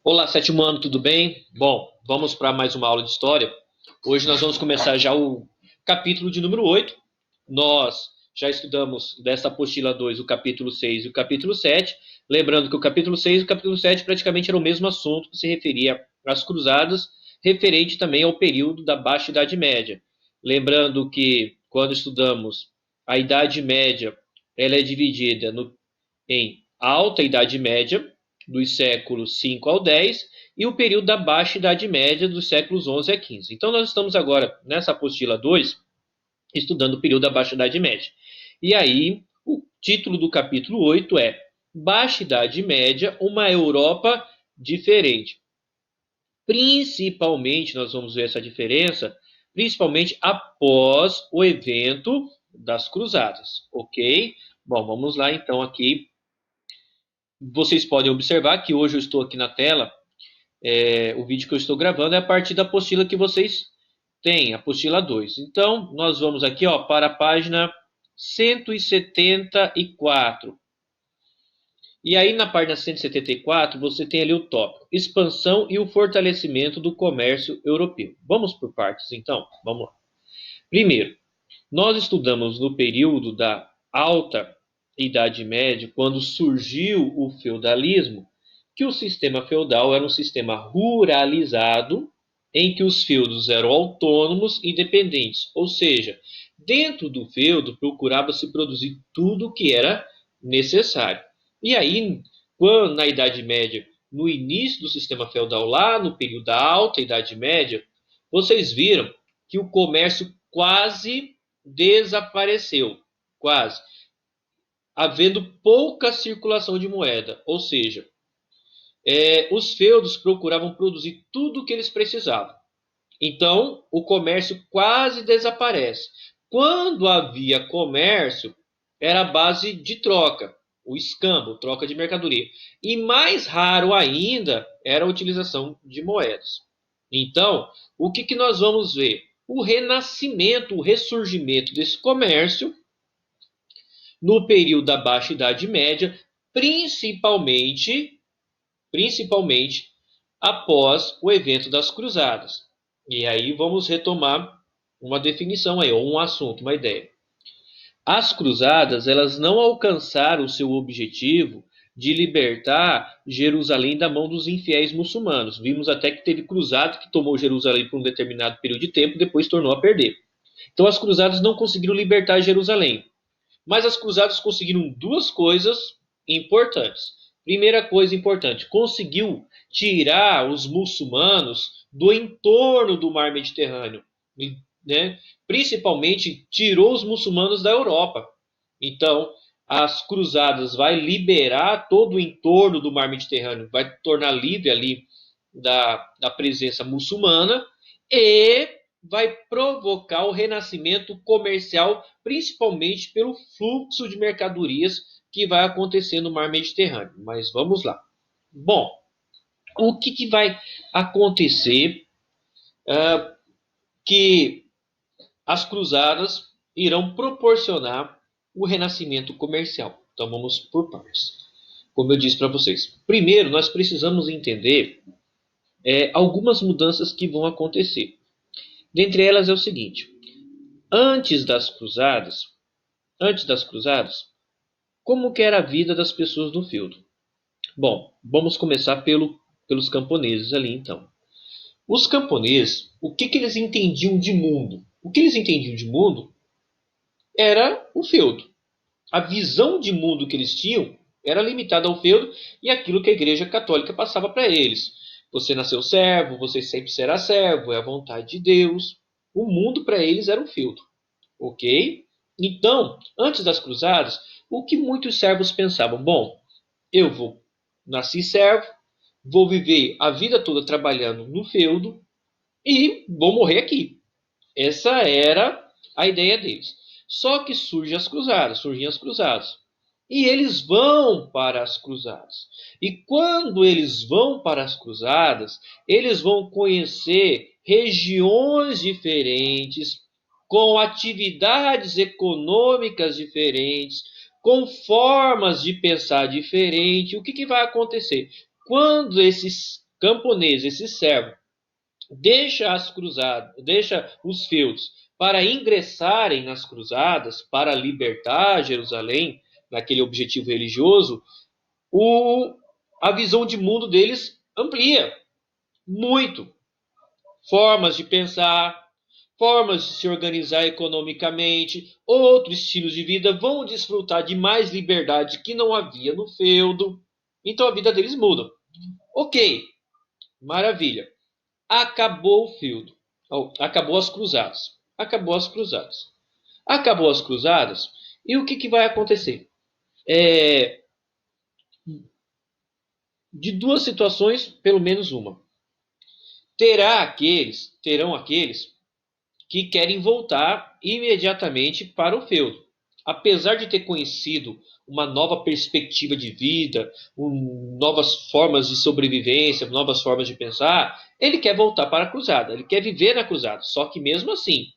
Olá, sétimo ano, tudo bem? Bom, vamos para mais uma aula de história. Hoje nós vamos começar já o capítulo de número 8. Nós já estudamos dessa apostila 2 o capítulo 6 e o capítulo 7. Lembrando que o capítulo 6 e o capítulo 7 praticamente eram o mesmo assunto que se referia às cruzadas, referente também ao período da Baixa Idade Média. Lembrando que quando estudamos a Idade Média, ela é dividida em Alta Idade Média, dos séculos 5 ao 10, e o período da Baixa Idade Média, dos séculos 11 a 15. Então, nós estamos agora, nessa apostila 2, estudando o período da Baixa Idade Média. E aí, o título do capítulo 8 é Baixa Idade Média, uma Europa diferente. Principalmente, nós vamos ver essa diferença, principalmente após o evento das Cruzadas, ok? Bom, vamos lá então aqui. Vocês podem observar que hoje eu estou aqui na tela. O vídeo que eu estou gravando é a partir da apostila que vocês têm, apostila 2. Então, nós vamos aqui para a página 174. E aí, na página 174, você tem ali o tópico: expansão e o fortalecimento do comércio europeu. Vamos por partes, então? Vamos lá. Primeiro, nós estudamos no período da Alta Idade Média, quando surgiu o feudalismo, que o sistema feudal era um sistema ruralizado, em que os feudos eram autônomos e independentes, ou seja, dentro do feudo procurava-se produzir tudo o que era necessário. E aí, quando na Idade Média, no início do sistema feudal, lá no período da Alta Idade Média, vocês viram que o comércio quase desapareceu, quase, havendo pouca circulação de moeda, ou seja, os feudos procuravam produzir tudo o que eles precisavam. Então, o comércio quase desaparece. Quando havia comércio, era a base de troca, o escambo, troca de mercadoria. E mais raro ainda era a utilização de moedas. Então, o que nós vamos ver? O renascimento, o ressurgimento desse comércio no período da Baixa Idade Média, principalmente após o evento das Cruzadas. E aí vamos retomar uma definição aí, ou um assunto, uma ideia. As cruzadas, elas não alcançaram o seu objetivo de libertar Jerusalém da mão dos infiéis muçulmanos. Vimos até que teve cruzado que tomou Jerusalém por um determinado período de tempo, depois tornou a perder. Então as cruzadas não conseguiram libertar Jerusalém. Mas as cruzadas conseguiram duas coisas importantes. Primeira coisa importante, conseguiu tirar os muçulmanos do entorno do mar Mediterrâneo, né? Principalmente tirou os muçulmanos da Europa. Então, as cruzadas vai liberar todo o entorno do mar Mediterrâneo, vai tornar livre ali da presença muçulmana e vai provocar o renascimento comercial, principalmente pelo fluxo de mercadorias que vai acontecer no mar Mediterrâneo. Mas vamos lá. Bom, o que vai acontecer que as cruzadas irão proporcionar o renascimento comercial? Então vamos por partes. Como eu disse para vocês, primeiro nós precisamos entender algumas mudanças que vão acontecer. Dentre elas é o seguinte: antes das cruzadas, como que era a vida das pessoas no feudo? Bom, vamos começar pelos camponeses ali então. Os camponeses, o que eles entendiam de mundo? O que eles entendiam de mundo era o feudo. A visão de mundo que eles tinham era limitada ao feudo e aquilo que a Igreja Católica passava para eles. Você nasceu servo, você sempre será servo, é a vontade de Deus. O mundo para eles era um feudo, ok? Então, antes das cruzadas, o que muitos servos pensavam? Bom, nasci servo, vou viver a vida toda trabalhando no feudo e vou morrer aqui. Essa era a ideia deles. Só que surgem as cruzadas. E eles vão para as cruzadas. E quando eles vão para as cruzadas, eles vão conhecer regiões diferentes, com atividades econômicas diferentes, com formas de pensar diferentes. O que vai acontecer? Quando esses camponês, esse servo, deixa os feudos para ingressarem nas cruzadas, para libertar Jerusalém naquele objetivo religioso, a visão de mundo deles amplia muito. Formas de pensar, formas de se organizar economicamente, outros estilos de vida vão desfrutar de mais liberdade que não havia no feudo. Então a vida deles muda. Ok, maravilha. Acabou o feudo. Acabou as cruzadas. Acabou as cruzadas. Acabou as cruzadas. E o que vai acontecer? De duas situações, pelo menos uma. Terão aqueles que querem voltar imediatamente para o feudo. Apesar de ter conhecido uma nova perspectiva de vida, novas formas de sobrevivência, novas formas de pensar, ele quer voltar para a cruzada, ele quer viver na cruzada. Só que mesmo assim,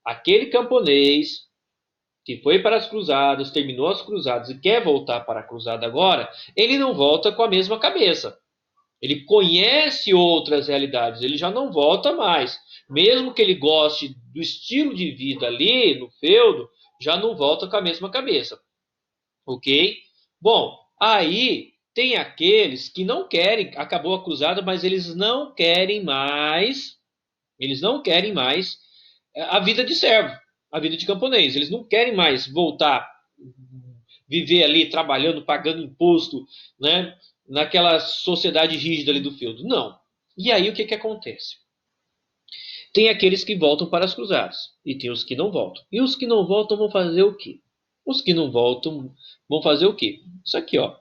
aquele camponês que foi para as cruzadas, terminou as cruzadas e quer voltar para a cruzada agora, ele não volta com a mesma cabeça. Ele conhece outras realidades, ele já não volta mais. Mesmo que ele goste do estilo de vida ali no feudo, já não volta com a mesma cabeça. Ok? Bom, aí tem aqueles que não querem, acabou a cruzada, mas eles não querem mais, a vida de servo, a vida de camponês. Eles não querem mais voltar, viver ali trabalhando, pagando imposto, né? Naquela sociedade rígida ali do feudo. Não. E aí o que acontece? Tem aqueles que voltam para as cruzadas e tem os que não voltam. E os que não voltam vão fazer o quê? Os que não voltam vão fazer o quê? Isso aqui, ó,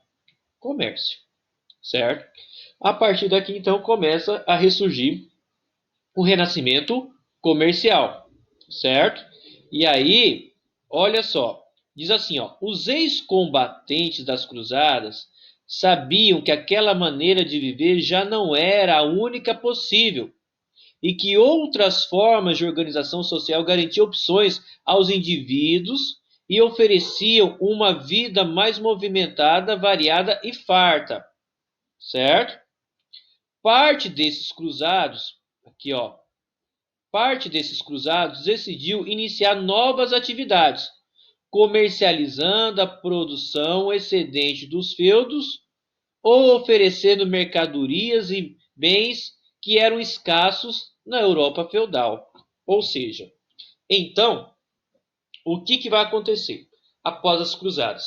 comércio, certo? A partir daqui, então, começa a ressurgir o renascimento comercial, certo? E aí, olha só, diz assim, ó, os ex-combatentes das cruzadas sabiam que aquela maneira de viver já não era a única possível e que outras formas de organização social garantiam opções aos indivíduos e ofereciam uma vida mais movimentada, variada e farta, certo? Parte desses cruzados, aqui ó, parte desses cruzados decidiu iniciar novas atividades, comercializando a produção excedente dos feudos ou oferecendo mercadorias e bens que eram escassos na Europa feudal. Ou seja, então, o que vai acontecer após as cruzadas?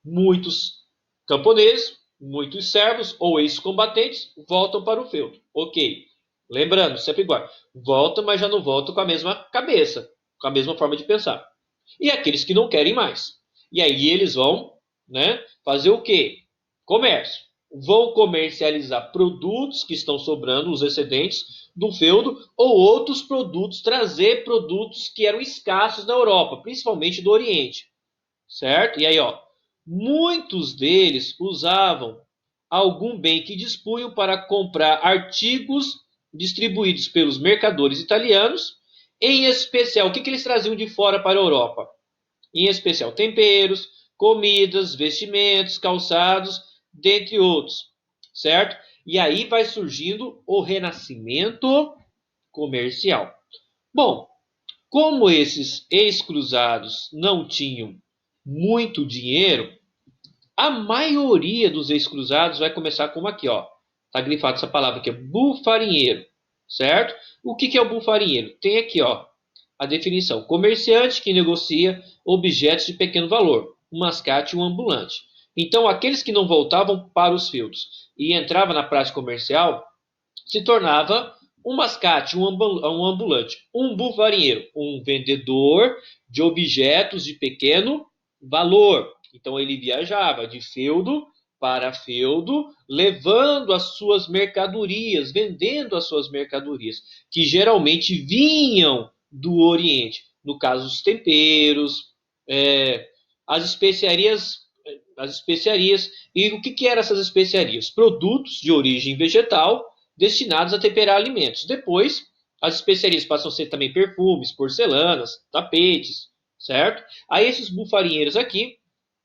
Muitos camponeses, muitos servos ou ex-combatentes voltam para o feudo. Ok. Lembrando, sempre igual. Voltam, mas já não voltam com a mesma cabeça, com a mesma forma de pensar. E aqueles que não querem mais. E aí eles vão, né, fazer o quê? Comércio. Vão comercializar produtos que estão sobrando, os excedentes do feudo, ou outros produtos, trazer produtos que eram escassos na Europa, principalmente do Oriente, certo? E aí, ó, muitos deles usavam algum bem que dispunham para comprar artigos distribuídos pelos mercadores italianos, em especial, o que eles traziam de fora para a Europa? Em especial temperos, comidas, vestimentos, calçados, dentre outros, certo? E aí vai surgindo o renascimento comercial. Bom, como esses ex-cruzados não tinham muito dinheiro, a maioria dos ex-cruzados vai começar como aqui, ó. Tá grifado essa palavra aqui, bufarinheiro, certo? O que é o bufarinheiro? Tem aqui, ó, a definição: comerciante que negocia objetos de pequeno valor, um mascate e um ambulante. Então, aqueles que não voltavam para os feudos e entravam na prática comercial se tornava um mascate, um ambulante, um bufarinheiro, um vendedor de objetos de pequeno valor. Então ele viajava de feudo para feudo, levando as suas mercadorias, vendendo as suas mercadorias, que geralmente vinham do Oriente. No caso, os temperos, as especiarias. E o que eram essas especiarias? Produtos de origem vegetal destinados a temperar alimentos. Depois, as especiarias passam a ser também perfumes, porcelanas, tapetes, certo? Aí esses bufarinheiros aqui,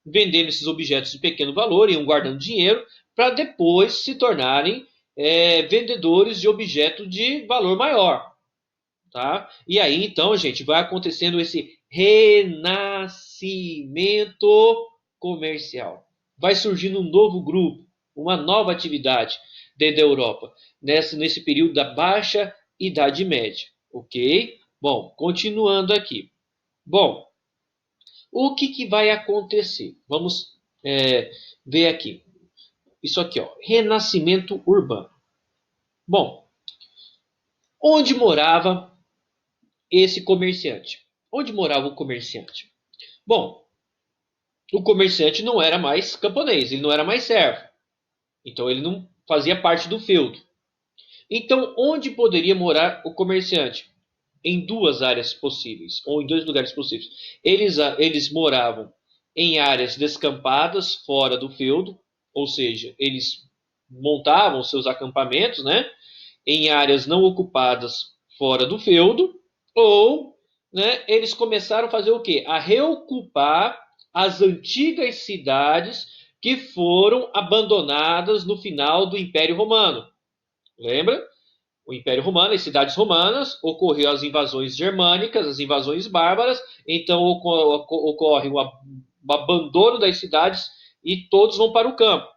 vendendo esses objetos de pequeno valor, iam guardando dinheiro para depois se tornarem vendedores de objetos de valor maior. Tá? E aí, então, gente, vai acontecendo esse renascimento comercial. Vai surgindo um novo grupo, uma nova atividade dentro da Europa, nesse período da Baixa Idade Média. Ok? Bom, continuando aqui. Bom, o que vai acontecer? Vamos ver aqui. Isso aqui, ó, renascimento urbano. Bom, onde morava esse comerciante? Onde morava o comerciante? Bom, o comerciante não era mais camponês, ele não era mais servo. Então ele não fazia parte do feudo. Então, onde poderia morar o comerciante? Em duas áreas possíveis, ou em dois lugares possíveis. Eles moravam em áreas descampadas fora do feudo, ou seja, eles montavam seus acampamentos, né, em áreas não ocupadas fora do feudo, ou, né, eles começaram a fazer o quê? A reocupar as antigas cidades que foram abandonadas no final do Império Romano. Lembra? O Império Romano, as cidades romanas, ocorreu as invasões germânicas, as invasões bárbaras, então ocorre o abandono das cidades e todos vão para o campo.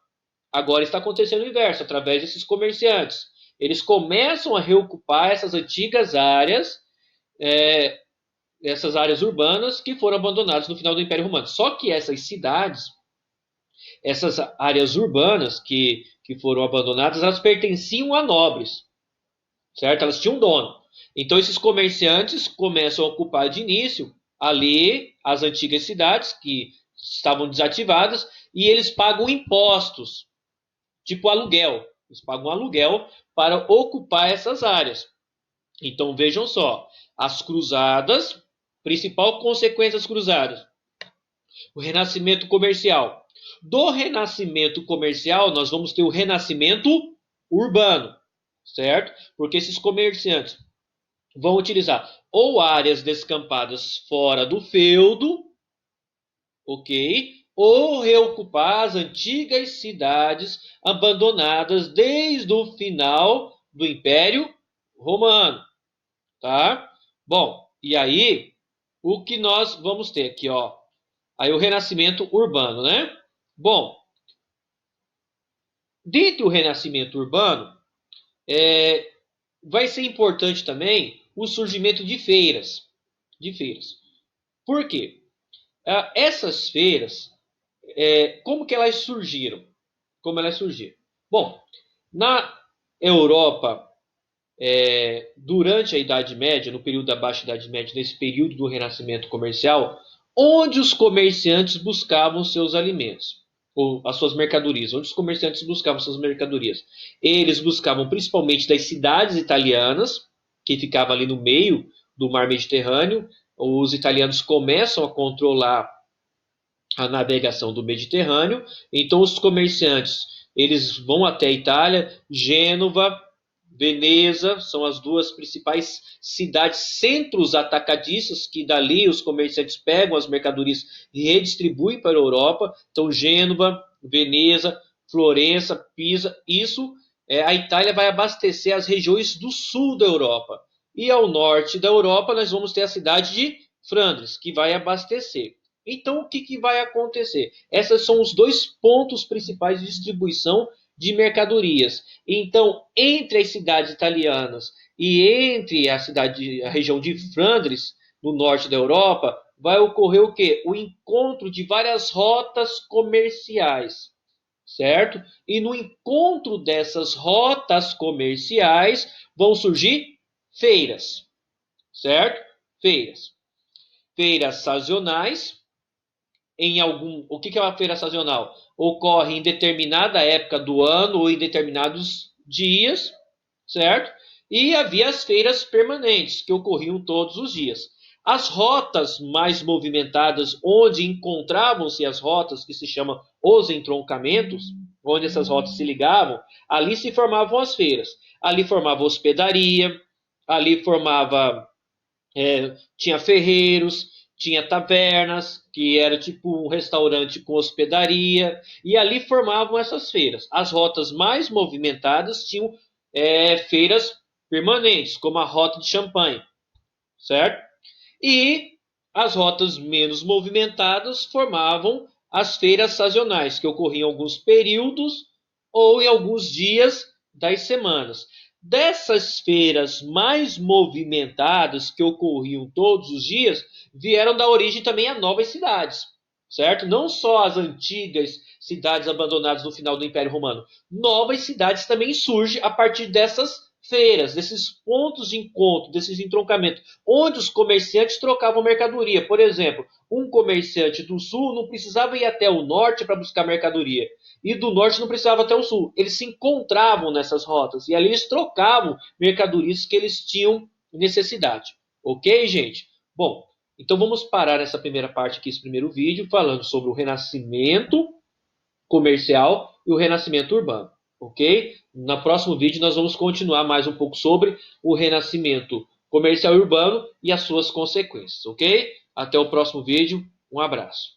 Agora está acontecendo o inverso, através desses comerciantes. Eles começam a reocupar essas antigas áreas, essas áreas urbanas que foram abandonadas no final do Império Romano. Só que essas cidades, essas áreas urbanas que foram abandonadas, elas pertenciam a nobres, certo? Elas tinham um dono. Então esses comerciantes começam a ocupar de início ali as antigas cidades que estavam desativadas e eles pagam impostos, tipo aluguel. Eles pagam aluguel para ocupar essas áreas. Então vejam só, as cruzadas, principal consequência das cruzadas, o renascimento comercial. Do renascimento comercial, nós vamos ter o renascimento urbano, certo? Porque esses comerciantes vão utilizar ou áreas descampadas fora do feudo, ok? Ou reocupar as antigas cidades abandonadas desde o final do Império Romano, tá? Bom, e aí o que nós vamos ter aqui, ó? Aí o renascimento urbano, né? Bom, dentro do renascimento urbano, vai ser importante também o surgimento de feiras. De feiras. Por quê? Essas feiras, como que elas surgiram? Como elas surgiram? Bom, na Europa, durante a Idade Média, no período da Baixa Idade Média, nesse período do Renascimento comercial, onde os comerciantes buscavam seus alimentos, ou as suas mercadorias, onde os comerciantes buscavam suas mercadorias. Eles buscavam principalmente das cidades italianas, que ficavam ali no meio do Mar Mediterrâneo. Os italianos começam a controlar a navegação do Mediterrâneo, então os comerciantes eles vão até a Itália, Gênova, Veneza, são as duas principais cidades, centros atacadistas, que dali os comerciantes pegam as mercadorias e redistribuem para a Europa. Então, Gênova, Veneza, Florença, Pisa, isso a Itália vai abastecer as regiões do sul da Europa. E ao norte da Europa nós vamos ter a cidade de Flandres, que vai abastecer. Então, o que vai acontecer? Esses são os dois pontos principais de distribuição de mercadorias. Então, entre as cidades italianas e entre a região de Flandres, no norte da Europa, vai ocorrer o quê? O encontro de várias rotas comerciais, certo? E no encontro dessas rotas comerciais vão surgir feiras, certo? Feiras. Feiras sazonais, o que é uma feira sazonal? Ocorre em determinada época do ano ou em determinados dias, certo? E havia as feiras permanentes, que ocorriam todos os dias. As rotas mais movimentadas, onde encontravam-se as rotas que se chamam os entroncamentos, onde essas rotas se ligavam, ali se formavam as feiras. Ali formava hospedaria, ali formava tinha ferreiros, tinha tavernas, que era tipo um restaurante com hospedaria, e ali formavam essas feiras. As rotas mais movimentadas tinham feiras permanentes, como a Rota de Champagne, certo? E as rotas menos movimentadas formavam as feiras sazonais, que ocorriam em alguns períodos ou em alguns dias das semanas. Dessas feiras mais movimentadas, que ocorriam todos os dias, vieram da origem também as novas cidades, certo? Não só as antigas cidades abandonadas no final do Império Romano. Novas cidades também surgem a partir dessas feiras, desses pontos de encontro, desses entroncamentos, onde os comerciantes trocavam mercadoria. Por exemplo, um comerciante do sul não precisava ir até o norte para buscar mercadoria, e do norte não precisava até o sul. Eles se encontravam nessas rotas, e ali eles trocavam mercadorias que eles tinham necessidade. Ok, gente? Bom, então vamos parar essa primeira parte aqui, esse primeiro vídeo, falando sobre o renascimento comercial e o renascimento urbano, ok? No próximo vídeo nós vamos continuar mais um pouco sobre o renascimento comercial e urbano e as suas consequências, ok? Até o próximo vídeo, um abraço.